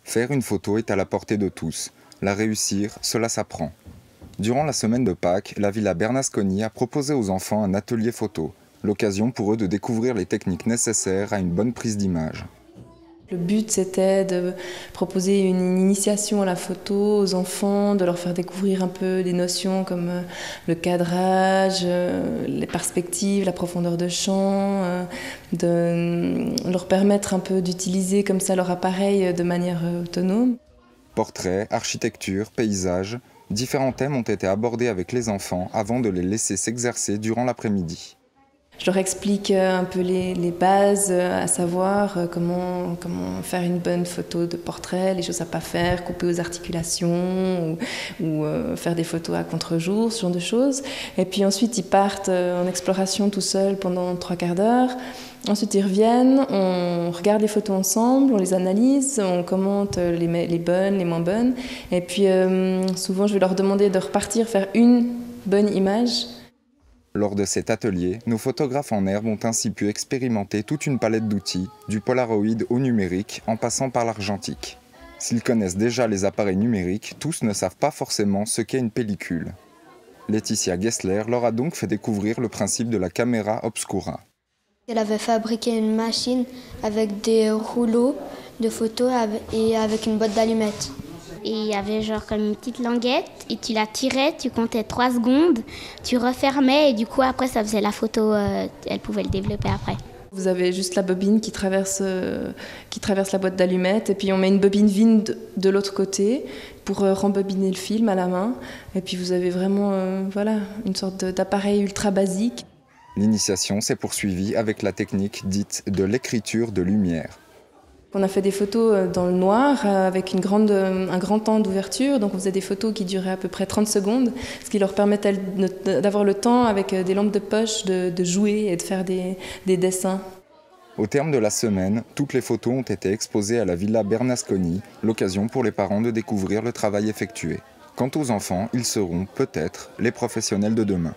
Faire une photo est à la portée de tous. La réussir, cela s'apprend. Durant la semaine de Pâques, la Villa Bernasconi a proposé aux enfants un atelier photo, l'occasion pour eux de découvrir les techniques nécessaires à une bonne prise d'image. Le but, c'était de proposer une initiation à la photo aux enfants, de leur faire découvrir un peu des notions comme le cadrage, les perspectives, la profondeur de champ, de leur permettre un peu d'utiliser comme ça leur appareil de manière autonome. Portraits, architecture, paysages, différents thèmes ont été abordés avec les enfants avant de les laisser s'exercer durant l'après-midi. Je leur explique un peu les bases, à savoir comment faire une bonne photo de portrait, les choses à ne pas faire, couper aux articulations ou faire des photos à contre-jour, ce genre de choses. Et puis ensuite, ils partent en exploration tout seuls pendant 3/4 d'heure. Ensuite, ils reviennent, on regarde les photos ensemble, on les analyse, on commente les bonnes, les moins bonnes. Et puis souvent, je vais leur demander de repartir faire une bonne image. Lors de cet atelier, nos photographes en herbe ont ainsi pu expérimenter toute une palette d'outils, du polaroid au numérique en passant par l'argentique. S'ils connaissent déjà les appareils numériques, tous ne savent pas forcément ce qu'est une pellicule. Laetitia Gessler leur a donc fait découvrir le principe de la caméra obscura. Elle avait fabriqué une machine avec des rouleaux de photos et avec une boîte d'allumettes. Et il y avait genre comme une petite languette et tu la tirais, tu comptais 3 secondes, tu refermais et du coup après ça faisait la photo, elle pouvait le développer après. Vous avez juste la bobine qui traverse la boîte d'allumettes et puis on met une bobine vide de l'autre côté pour rembobiner le film à la main. Et puis vous avez vraiment une sorte d'appareil ultra basique. L'initiation s'est poursuivie avec la technique dite de l'écriture de lumière. On a fait des photos dans le noir avec un grand temps d'ouverture, donc on faisait des photos qui duraient à peu près 30 secondes, ce qui leur permettait d'avoir le temps avec des lampes de poche de jouer et de faire des dessins. Au terme de la semaine, toutes les photos ont été exposées à la Villa Bernasconi, l'occasion pour les parents de découvrir le travail effectué. Quant aux enfants, ils seront peut-être les professionnels de demain.